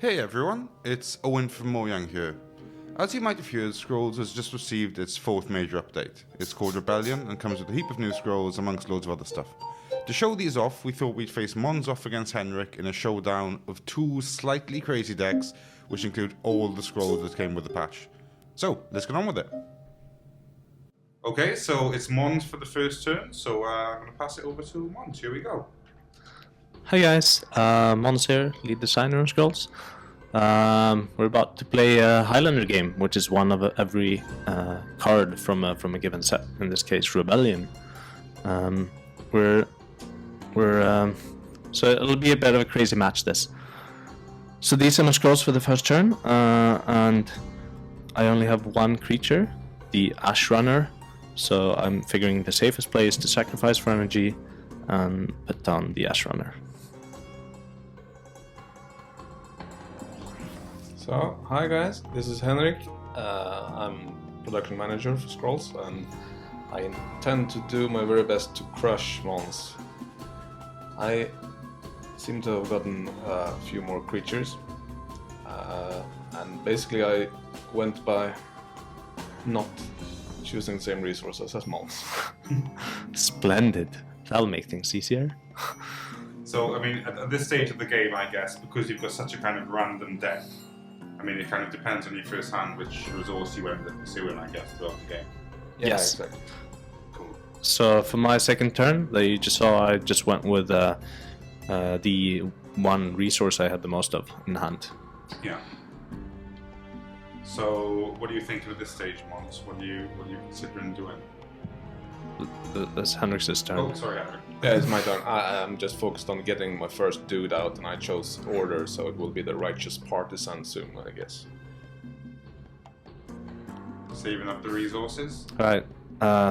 Hey everyone, it's Owen from Mojang here. As you might have heard, Scrolls has just received its fourth major update. It's called Rebellion and comes with a heap of new scrolls amongst loads of other stuff. To show these off, we thought we'd face Mons off against Henrik in a showdown of two slightly crazy decks, which include all the scrolls that came with the patch. So, let's get on with it. Okay, so it's Mons for the first turn, so I'm going to pass it over to Mons. Here we go. Hi guys, Mons here, lead designer on Scrolls. We're about to play a Highlander game, which is one of every card from a given set. In this case, Rebellion. So it'll be a bit of a crazy match. This. So these are my scrolls for the first turn, and I only have one creature, the Ash Runner. So I'm figuring the safest play is to sacrifice for energy and put down the Ash Runner. So, hi guys, this is Henrik. I'm production manager for Scrolls, and I intend to do my very best to crush Mons. I seem to have gotten a few more creatures, and basically I went by not choosing the same resources as Mons. Splendid. That'll make things easier. So, I mean, at this stage of the game, I guess, because you've got such a kind of random deck, I mean, it kind of depends on your first hand which resource you end up pursuing, I guess, throughout the game. Yeah, Yes. exactly. Cool. So for my second turn, that you just saw, I just went with the one resource I had the most of in hand. Yeah. So, what are you thinking at this stage, Mons? What are you considering doing? That's Henrik's turn. Oh, sorry, Henrik. Yeah, it's my turn. I'm just focused on getting my first dude out, and I chose Order, so it will be the Righteous Partisan soon, I guess. Saving up the resources. Right.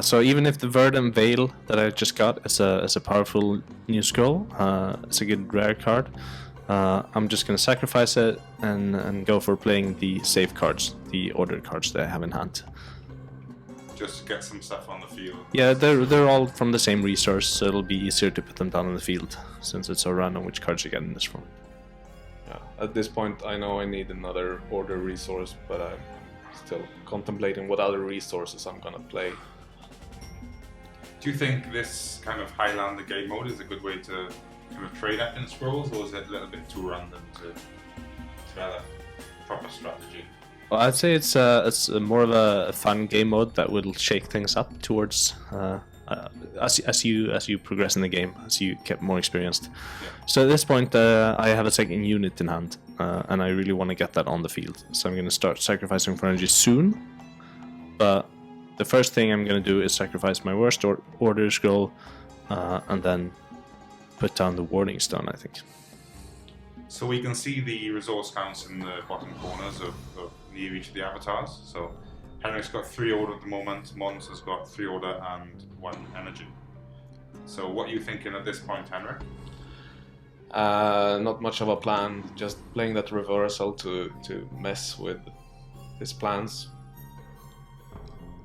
So even if the Verdant Veil that I just got is a powerful new scroll, it's a good rare card. I'm just gonna sacrifice it and go for playing the safe cards, the ordered cards that I have in hand. Just to get some stuff on the field. Yeah, they're all from the same resource, so it'll be easier to put them down on the field since it's so random which cards you get in this form. Yeah. At this point, I know I need another Order resource, but I'm still contemplating what other resources I'm gonna play. Do you think this kind of Highlander game mode is a good way to kind of trade up in scrolls, or is it a little bit too random to develop proper strategy? Well, I'd say it's more of a fun game mode that will shake things up towards as you progress in the game, as you get more experienced. Yeah. So at this point, I have a second unit in hand, and I really want to get that on the field. So I'm going to start sacrificing for energy soon. But the first thing I'm going to do is sacrifice my worst order scroll, and then put down the Warding Stone, I think. So we can see the resource counts in the bottom corners of near each of the avatars. So Henrik's got 3 order at the moment, Mons has got 3 order and 1 energy. So what are you thinking at this point, Henrik? Not much of a plan, just playing that reversal to mess with his plans.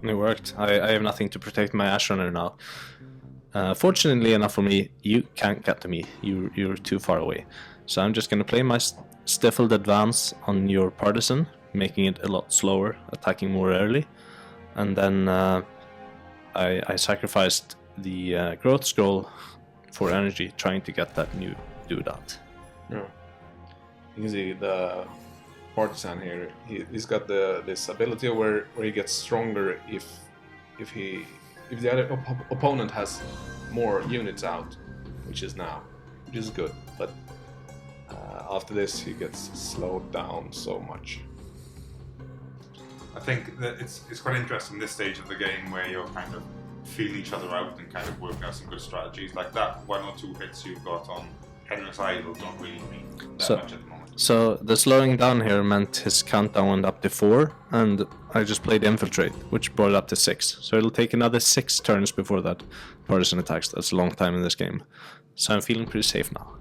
It worked. I have nothing to protect my Ash Runner now. Fortunately enough for me, you can't get to me. You're too far away. So I'm just going to play my Stifled Advance on your Partisan, making it a lot slower, attacking more early. And then I sacrificed the Growth Scroll for energy, trying to get that new dude out. Yeah. You can see the Partisan here. He's got this ability where he gets stronger if the other opponent has more units out, which is good. But after this, he gets slowed down so much. I think that it's quite interesting this stage of the game where you're kind of feeling each other out and kind of working out some good strategies. Like that 1 or 2 hits you've got on Henrik's Idol don't really mean that much at the moment. So the slowing down here meant his countdown went up to 4, and I just played Infiltrate, which brought it up to 6. So it'll take another 6 turns before that Partisan attacks. That's a long time in this game. So I'm feeling pretty safe now.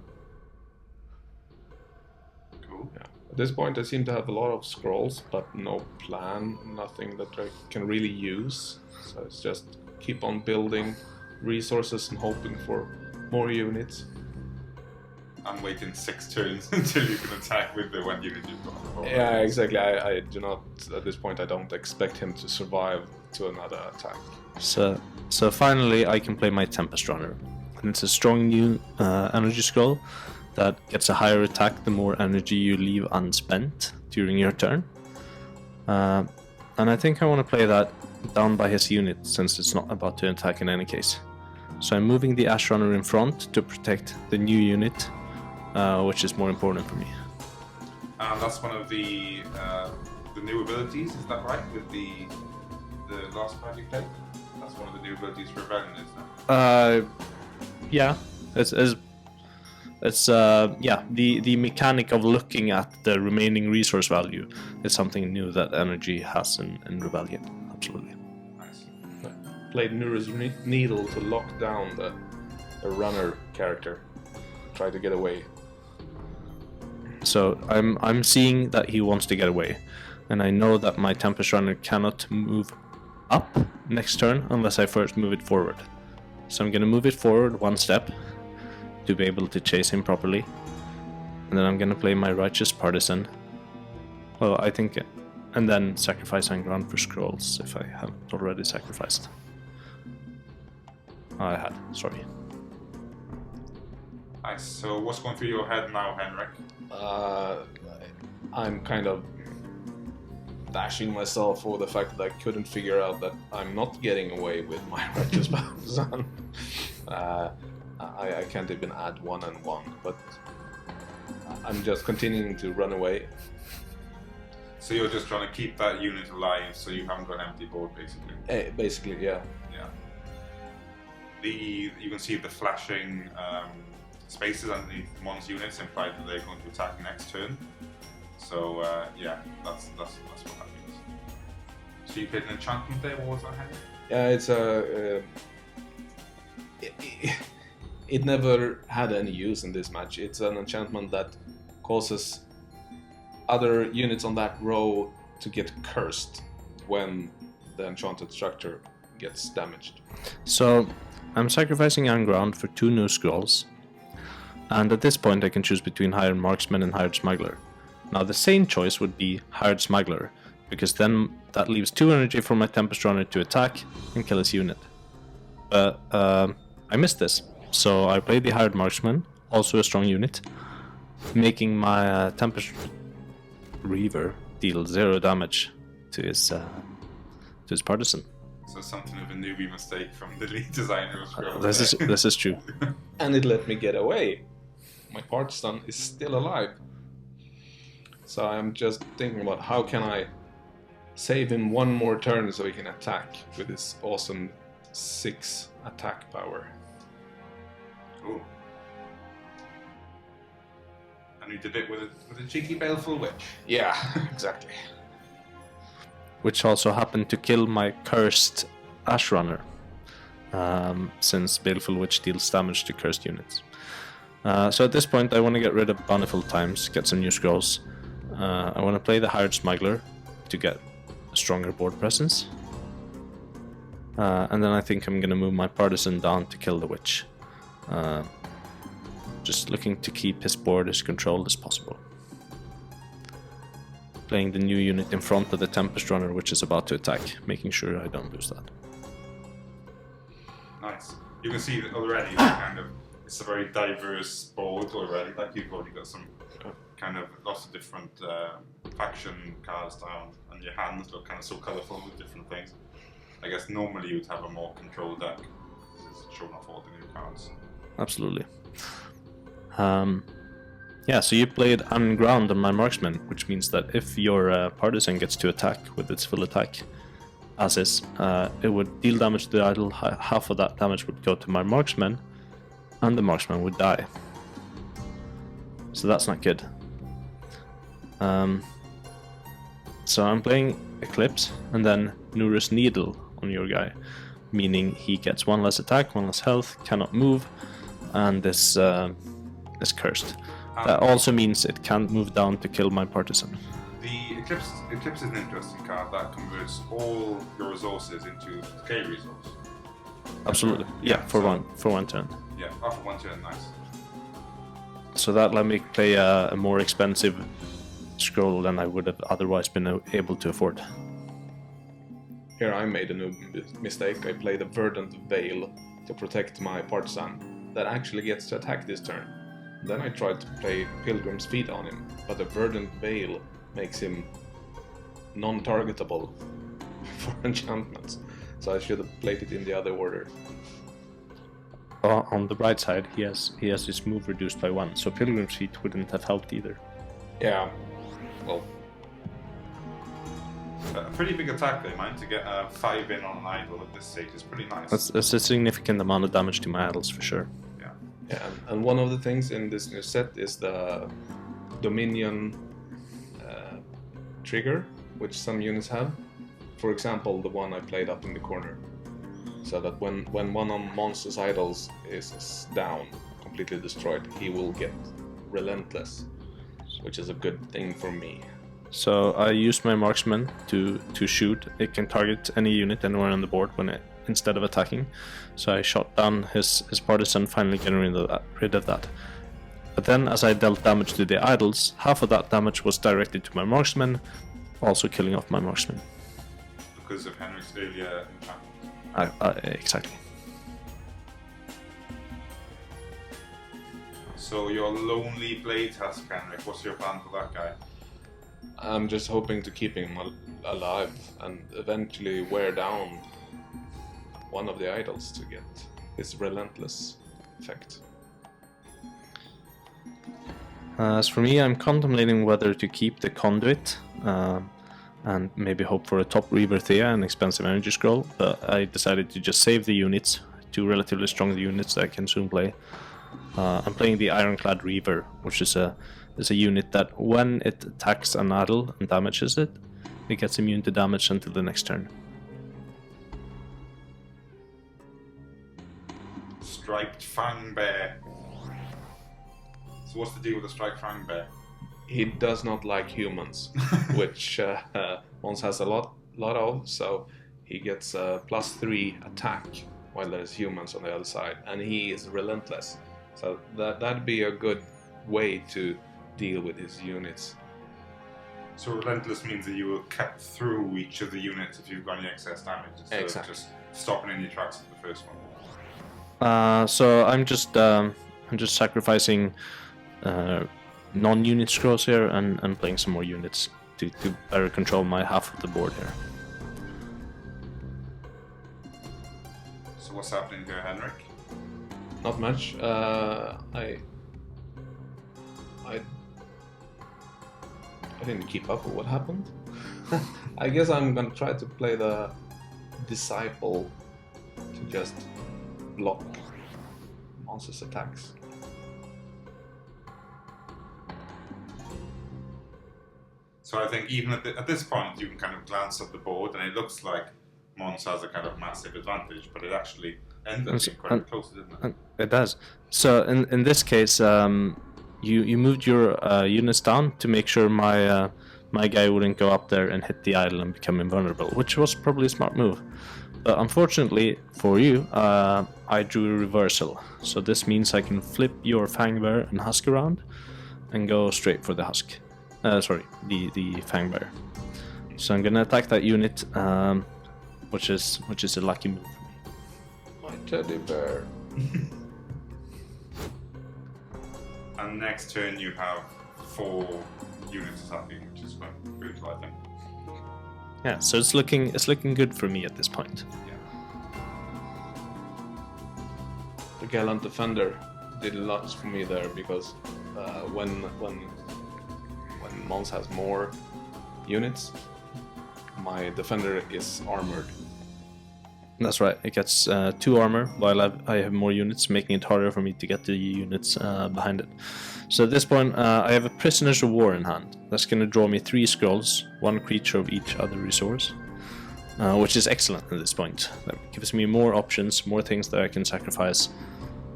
Cool. Yeah. At this point, I seem to have a lot of scrolls, but no plan, nothing that I can really use. So it's just keep on building resources and hoping for more units. and waiting 6 turns until you can attack with the 1 unit you've got. Yeah, exactly. I do not, at this point, I don't expect him to survive to another attack. So finally, I can play my Tempest Runner, and it's a strong new energy scroll that gets a higher attack the more energy you leave unspent during your turn. And I think I want to play that down by his unit, since it's not about to attack in any case. So I'm moving the Ash Runner in front to protect the new unit, which is more important for me. And that's one of the new abilities, is that right? With the last card you played? That's one of the new abilities for Rebellion, isn't it? Yeah, it's the mechanic of looking at the remaining resource value is something new that Energy has in Rebellion. Absolutely. Nice. Played Nura's Needle to lock down the runner character. Try to get away. So I'm seeing that he wants to get away, and I know that my Tempest Runner cannot move up next turn unless I first move it forward. So I'm gonna move it forward 1 step to be able to chase him properly, and then I'm gonna play my Righteous Partisan. Well, I think, and then sacrifice on ground for scrolls if I haven't already sacrificed. Oh, I had. Sorry. Nice. So what's going through your head now, Henrik? I'm kind of bashing myself for the fact that I couldn't figure out that I'm not getting away with my Righteous Partisan. I can't even add 1 and 1, but I'm just continuing to run away. So you're just trying to keep that unit alive, so you haven't got an empty board, basically. Basically, yeah. Yeah. You can see the flashing spaces underneath one's units imply that they're going to attack next turn. So yeah, that's what that means. So you played an enchantment there. What was that, Henrik? Yeah, it's it never had any use in this match. It's an enchantment that causes other units on that row to get cursed when the enchanted structure gets damaged. So I'm sacrificing on ground for 2 new scrolls, and at this point I can choose between Hired Marksman and Hired Smuggler. Now the sane choice would be Hired Smuggler, because then that leaves 2 energy for my Tempest Runner to attack and kill his unit. But I missed this, so I played the Hired Marksman, also a strong unit, making my Tempest Reaver deal 0 damage to his partisan. So something of a newbie mistake from the lead designer of Scrolls. This is true. And it let me get away. My partisan is still alive. So I'm just thinking about how can I save him 1 more turn so he can attack with his awesome 6 attack power. Ooh. And you did it with a cheeky Baleful Witch. Yeah, exactly. Which also happened to kill my cursed Ash Runner, since Baleful Witch deals damage to cursed units. So at this point I want to get rid of Bountiful Times, get some new scrolls. I want to play the Hired Smuggler to get a stronger board presence. And then I think I'm going to move my Partisan down to kill the Witch. Just looking to keep his board as controlled as possible. Playing the new unit in front of the Tempest Runner, which is about to attack, making sure I don't lose that. Nice. You can see that already it's a very diverse board already. Like you've already got some kind of lots of different faction cards down, and your hands look kind of so colourful with different things. I guess normally you'd have a more controlled deck because it's shown off all the new cards. Absolutely. Yeah, so you played Unground on my Marksman, which means that if your Partisan gets to attack with its full attack, as is, it would deal damage to the idol. Half of that damage would go to my Marksman, and the Marksman would die. So that's not good. So I'm playing Eclipse, and then Nura's Needle on your guy, meaning he gets 1 less attack, 1 less health, cannot move, and is cursed. That also means it can't move down to kill my Partisan. The Eclipse is an interesting card that converts all your resources into decay resource. Absolutely. Yeah, for one turn. Yeah, after 1 turn, nice. So that let me play a more expensive scroll than I would have otherwise been able to afford. Here I made a new mistake. I played a Verdant Veil to protect my partisan that actually gets to attack this turn. Then I tried to play Pilgrim's Feet on him, but the Verdant Veil makes him non-targetable for enchantments. So I should have played it in the other order. On the bright side, he has his move reduced by 1, so Pilgrim's Feet wouldn't have helped either. Yeah, well, A pretty big attack there, man. To get a 5 in on an idol at this stage is pretty nice. That's a significant amount of damage to my idols for sure. yeah, and one of the things in this new set is the Dominion trigger, which some units have. For example, the one I played up in the corner. So that when one of Monster's idols is down, completely destroyed, he will get Relentless, which is a good thing for me. So I used my marksman to shoot. It can target any unit anywhere on the board instead of attacking. So I shot down his partisan, finally getting rid of that. But then, as I dealt damage to the idols, half of that damage was directed to my marksman, also killing off my marksman. Because of Henrik's earlier enchantment. Exactly. So your lonely blade task, Henrik, what's your plan for that guy? I'm just hoping to keep him alive and eventually wear down one of the idols to get his Relentless effect. As for me, I'm contemplating whether to keep the conduit and maybe hope for a top Reaver Thea and expensive energy scroll, but I decided to just save the units, 2 relatively strong units that I can soon play. I'm playing the Ironclad Reaver, which is a unit that when it attacks an idol and damages it, it gets immune to damage until the next turn. Striped Fang Bear. So what's the deal with the Striped Fang Bear? He does not like humans, which Mons has a lot of, so he gets a +3 attack while there's humans on the other side, and he is relentless. So that'd be a good way to deal with his units. So relentless means that you will cut through each of the units if you've got any excess damage instead of just stopping in your tracks at the first one. So I'm just sacrificing non-unit scrolls here and playing some more units to better control my half of the board here. So what's happening here, Henrik? Not much. I didn't keep up with what happened. I guess I'm gonna try to play the Disciple to just block monsters' attacks. So I think even at this point you can kind of glance at the board and it looks like Mons has a kind of massive advantage, but it actually ended up being quite close, didn't it? It does. So in this case, you moved your units down to make sure my guy wouldn't go up there and hit the idol and become invulnerable, which was probably a smart move. But unfortunately for you, I drew a reversal. So this means I can flip your Fangbear and Husk around and go straight for the Husk. The Fangbear. So I'm gonna attack that unit, which is a lucky move for me. My teddy bear. And next turn you have 4 units attacking, which is quite brutal, I think. Yeah, so it's looking good for me at this point. Yeah. The Gallant Defender did lots for me there because when Mons has more units, my defender is armored. That's right. It gets 2 armor while I have more units, making it harder for me to get the units behind it. So at this point, I have a Prisoners of War in hand. That's going to draw me 3 scrolls, 1 creature of each other resource, which is excellent at this point. That gives me more options, more things that I can sacrifice.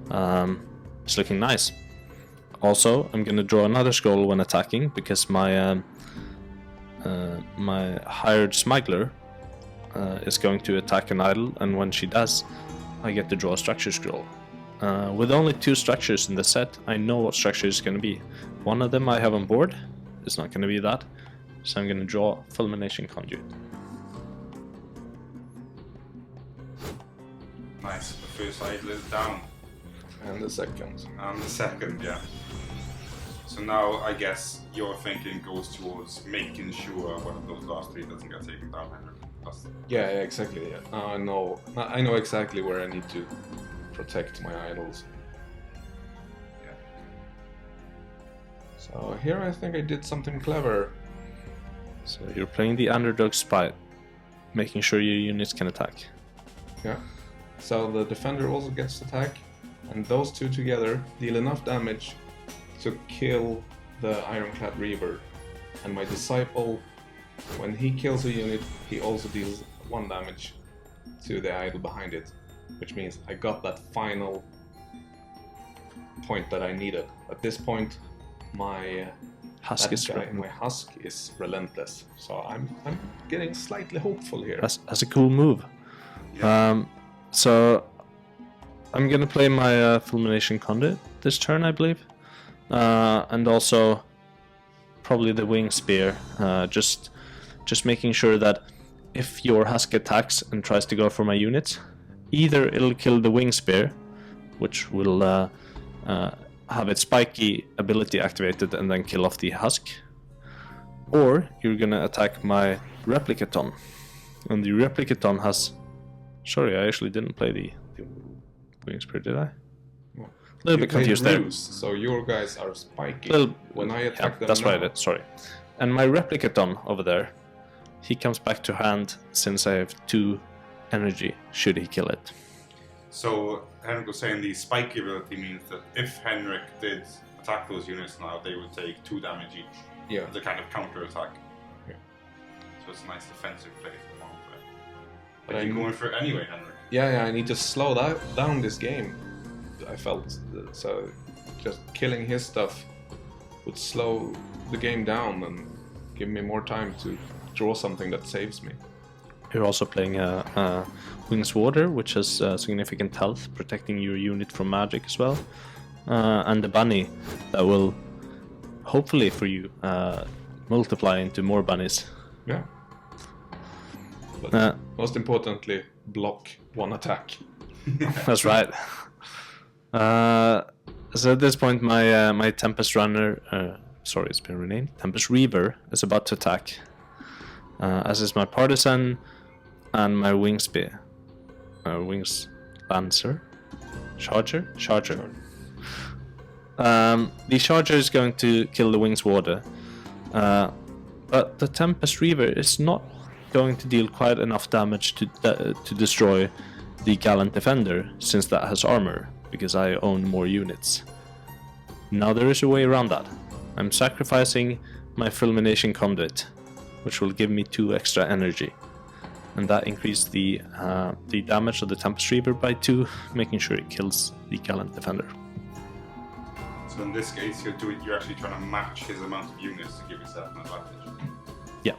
It's looking nice. Also, I'm going to draw another scroll when attacking because my hired smuggler is going to attack an idol, and when she does, I get to draw a structure scroll. With only 2 structures in the set, I know what structure is going to be. One of them I have on board. It's not going to be that. So I'm going to draw Fulmination Conduit. Nice. The first idol is down. And the second. And the second, yeah. So now I guess your thinking goes towards making sure one of those last 3 doesn't get taken down, Henrik. Yeah, exactly. Yeah. I know exactly where I need to protect my idols. Yeah. So here I think I did something clever. So you're playing the underdog spite, making sure your units can attack. Yeah. So the defender also gets attack, and those 2 together deal enough damage to kill the Ironclad Reaver. And my disciple, when he kills a unit, he also deals 1 damage to the idol behind it, which means I got that final point that I needed. At this point, my Husk is right. my husk is relentless, so I'm getting slightly hopeful here. That's a cool move. Yeah. So I'm gonna play my Fulmination Conduit this turn, I believe, and also probably the Wing Spear. Just making sure that if your husk attacks and tries to go for my units, either it'll kill the Wing Spear, which will have its spiky ability activated and then kill off the husk, or you're gonna attack my Replicaton. And the Replicaton has... Sorry, I actually didn't play the Wing Spear, did I? Well, A little bit confused there. Ruse, so your guys are spiky. Little- When I attack them That's now, what I did, sorry. And my Replicaton over there, he comes back to hand since I have 2 energy, should he kill it. So Henrik was saying the spiky ability means that if Henrik did attack those units now, they would take 2 damage each. Yeah. As a kind of counter attack. Yeah. So it's a nice defensive play for the moment. But But I'm- you're going for it anyway, Henrik. Yeah, I need to slow down this game. I felt so. Just killing his stuff would slow the game down and give me more time to draw something that saves me. You're also playing Wings Water, which has significant health, protecting your unit from magic as well. And the bunny that will, hopefully for you, multiply into more bunnies. Yeah. But most importantly, block 1 attack. That's right. So at this point, my Tempest Runner, sorry, it's been renamed, Tempest Reaver, is about to attack. As is my Partisan and my Wing Spear. Wings Lancer? Charger? Charger. The Charger is going to kill the Wings Warder. But the Tempest Reaver is not going to deal quite enough damage to destroy the Gallant Defender, since that has armor, because I own more units. Now there is a way around that. I'm sacrificing my Fulmination Conduit, which will give me 2 extra energy. And that increased the damage of the Tempest Reaver by 2, making sure it kills the Gallant Defender. So in this case, you're actually trying to match his amount of units to give yourself an advantage. Yeah.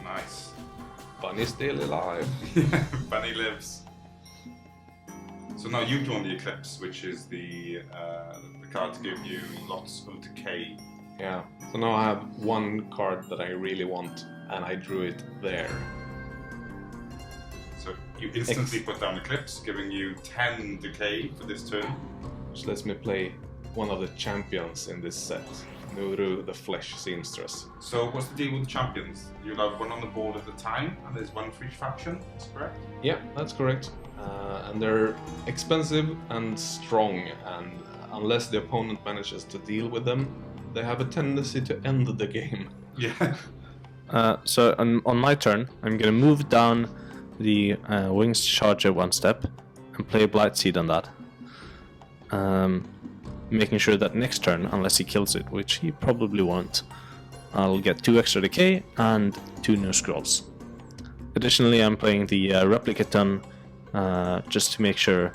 Nice. Bunny's still alive. Bunny lives. So now you've drawn the Eclipse, which is the card to give you lots of decay. Yeah. So now I have 1 card that I really want, and I drew it there. So you instantly put down Eclipse, giving you 10 decay for this turn. Which lets me play one of the champions in this set, Nuru the Flesh Seamstress. So what's the deal with the champions? You'll have 1 on the board at a time, and there's 1 for each faction, that's correct? Yeah, that's correct. And they're expensive and strong, and unless the opponent manages to deal with them, they have a tendency to end the game. Yeah. So on my turn, I'm going to move down the Wings Charger 1 step and play Blight Seed on that. Making sure that next turn, unless he kills it, which he probably won't, I'll get 2 extra decay and 2 new scrolls. Additionally, I'm playing the Replicaton just to make sure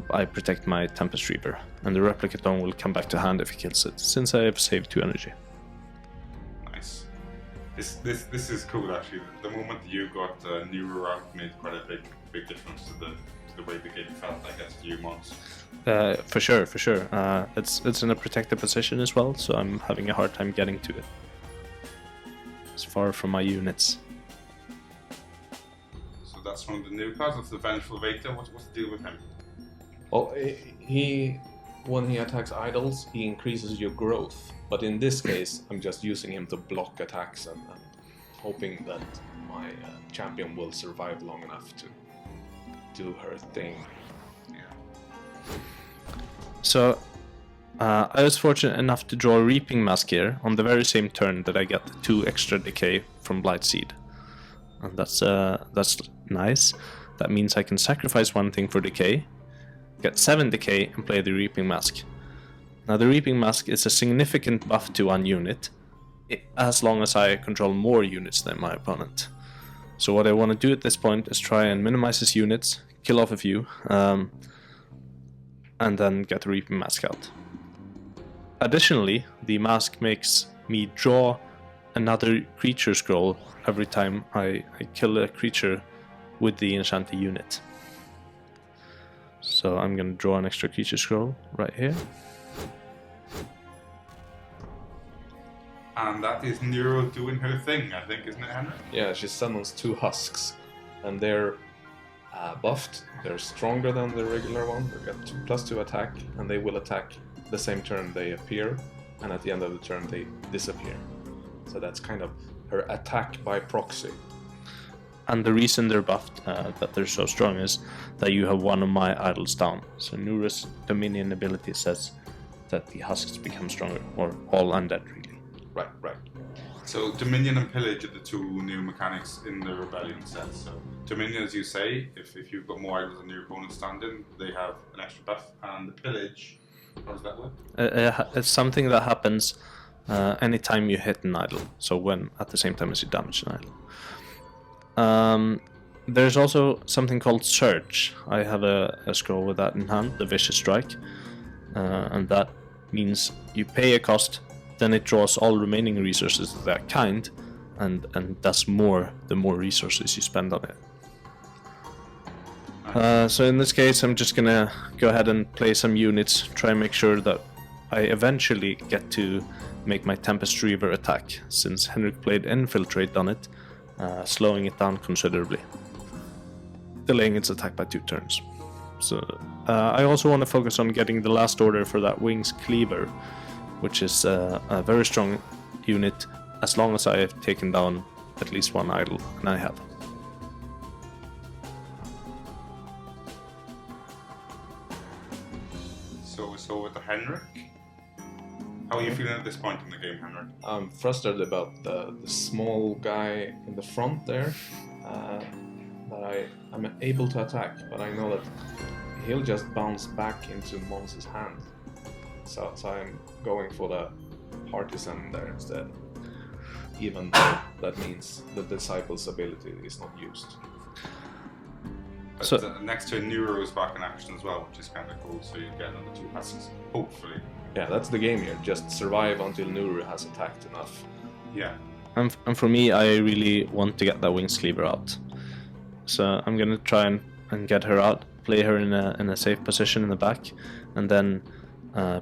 I protect my Tempest Reaver, and the Replicaton will come back to hand if he kills it, since I have saved 2 energy. Nice. This is cool actually. The moment you got Neuro out made quite a big difference to the way the game felt, I guess, to you mods. For sure. It's in a protected position as well, so I'm having a hard time getting to it. It's far from my units. So that's one of the new cards. That's the Vengeful Vator. What's the deal with him? Well, when he attacks idols, he increases your growth. But in this case, I'm just using him to block attacks and hoping that my champion will survive long enough to do her thing. Yeah. So, I was fortunate enough to draw a Reaping Mask here on the very same turn that I get 2 extra decay from Blight Seed. And that's nice. That means I can sacrifice 1 thing for decay, get 7 decay, and play the Reaping Mask. Now the Reaping Mask is a significant buff to 1 unit, as long as I control more units than my opponent. So what I want to do at this point is try and minimize his units, kill off a few, and then get the Reaping Mask out. Additionally, the mask makes me draw another creature scroll every time I kill a creature with the enchanted unit. So I'm going to draw an extra creature scroll right here. And that is Neuro doing her thing, I think, isn't it, Henrik? Yeah, she summons 2 husks, and they're buffed. They're stronger than the regular one. They've got +2 attack, and they will attack the same turn they appear, and at the end of the turn they disappear. So that's kind of her attack by proxy. And the reason they're buffed, that they're so strong, is that you have 1 of my idols down. So Neuro's Dominion ability says that the husks become stronger, or all undead, really. Right. So Dominion and Pillage are the 2 new mechanics in the Rebellion set. So Dominion, as you say, if you've got more idols than your opponent standing, they have an extra buff. And the Pillage, how does that work? It's something that happens anytime you hit an idol. So when at the same time as you damage an idol. There's also something called Surge. I have a scroll with that in hand, the Vicious Strike. And that means you pay a cost, then it draws all remaining resources of that kind, and does more the more resources you spend on it. So in this case, I'm just gonna go ahead and play some units, try and make sure that I eventually get to make my Tempest Reaver attack, since Henrik played Infiltrate on it, slowing it down considerably, delaying its attack by 2 turns. So I also want to focus on getting the last order for that Wings Cleaver, which is a very strong unit as long as I have taken down at least 1 idol, and I have. So with the Henrik, how are you feeling at this point in the game, Henrik? I'm frustrated about the small guy in the front there, that I'm able to attack, but I know that he'll just bounce back into Mons' hand. So I'm going for the Partisan there instead, even though that means the Disciple's ability is not used. But So- next to Neuro is back in action as well, which is kind of cool, so you get another 2 husks, hopefully. Yeah, that's the game here. Just survive until Nuru has attacked enough. Yeah. And for me, I really want to get that Wings Cleaver out. So I'm gonna try and get her out, play her in a safe position in the back, and then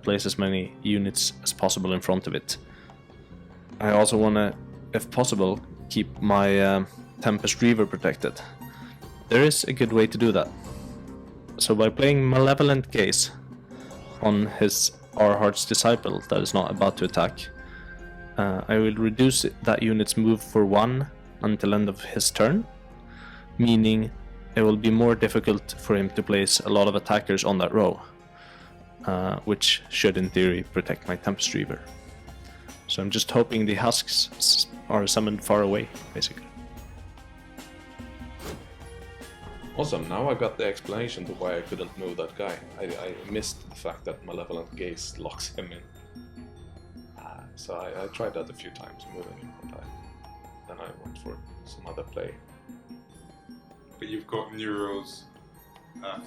place as many units as possible in front of it. I also want to, if possible, keep my Tempest Reaver protected. There is a good way to do that. So by playing Malevolent Gaze on his Arhart's Disciple that is not about to attack, I will reduce that unit's move for 1 until end of his turn, meaning it will be more difficult for him to place a lot of attackers on that row, which should in theory protect my Tempest Reaver. So I'm just hoping the husks are summoned far away, basically. Awesome, now I got the explanation to why I couldn't move that guy. I missed the fact that Malevolent Gaze locks him in. So I tried that a few times, moving him, but then I went for some other play. But you've got Neuro's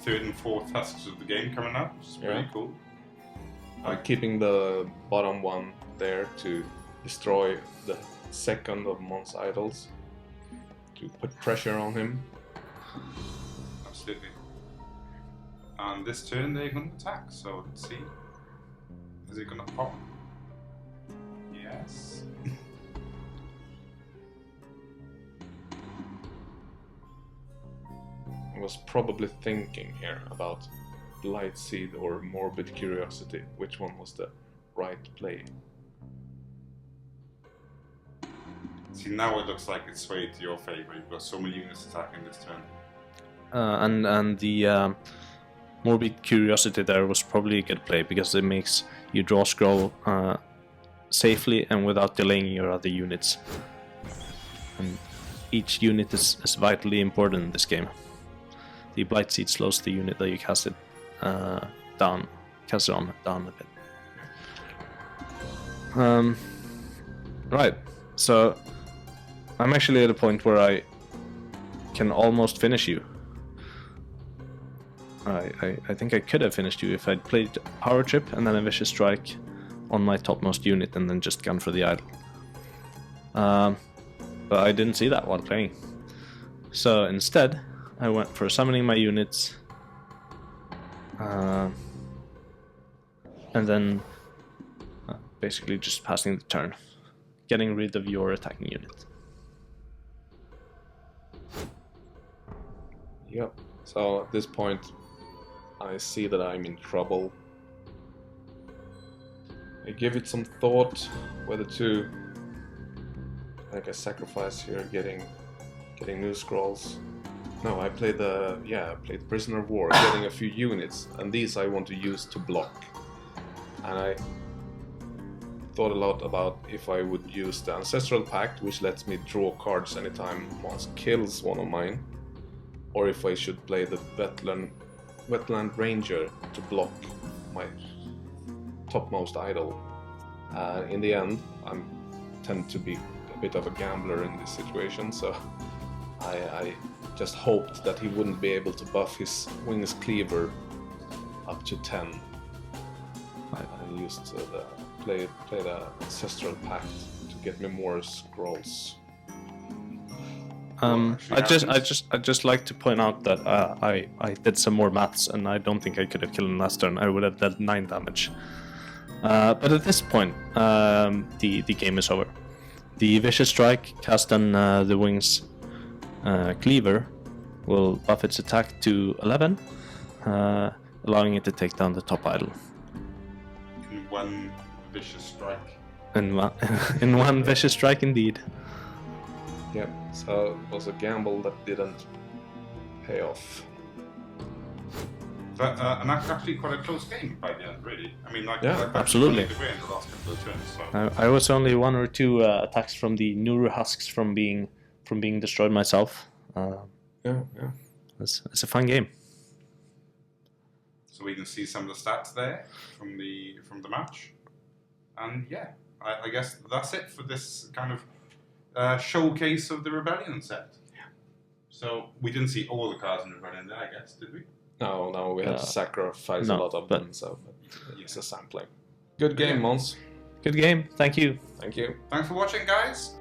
3rd and 4th husks of the game coming up, which is pretty cool. I'm keeping the bottom one there to destroy the second of Mons Idols to put pressure on him. Absolutely. And this turn they're going to attack, so let's see. Is it going to pop? Yes. I was probably thinking here about Blight Seed or Morbid Curiosity. Which one was the right play? See, now it looks like it's swayed to your favor. You've got so many units attacking this turn. And the Morbid Curiosity there was probably a good play because it makes you draw scroll safely and without delaying your other units. And each unit is vitally important in this game. The Blight Seed slows the unit that you cast it down a bit. Right, so I'm actually at a point where I can almost finish you. I think I could have finished you if I'd played Power Trip and then a Vicious Strike on my topmost unit and then just gone for the idol. But I didn't see that while playing. So instead, I went for summoning my units and then basically just passing the turn, getting rid of your attacking unit. Yep. So at this point, I see that I'm in trouble. I give it some thought whether to make a sacrifice here, getting new scrolls. No, I played the Prisoner of War, getting a few units, and these I want to use to block. And I thought a lot about if I would use the Ancestral Pact, which lets me draw cards anytime Mons kills one of mine, or if I should play the Wetland Ranger to block my topmost idol. In the end, I tend to be a bit of a gambler in this situation, so I just hoped that he wouldn't be able to buff his Wings Cleaver up to 10. I used the play the Ancestral Pact to get me more scrolls. I just like to point out that I did some more maths and I don't think I could have killed him last turn. I would have dealt 9 damage. But at this point, the game is over. The Vicious Strike cast on the Wings Cleaver will buff its attack to 11, allowing it to take down the top idol. In one Vicious Strike. In one Vicious Strike, indeed. Yep, so it was a gamble that didn't pay off. But and that's actually quite a close game by the end, really. I mean, absolutely. The last couple of turns, so. I was only 1 or 2 attacks from the Nuru husks from being destroyed myself. Yeah. It's a fun game. So we can see some of the stats there from the match, and yeah, I guess that's it for this kind of showcase of the Rebellion set. Yeah. So we didn't see all the cards in Rebellion there, I guess, did we? No, we had to sacrifice a lot of them, so it's a sampling. Good game, Mons. Good game, thank you. Thank you. Thanks for watching, guys.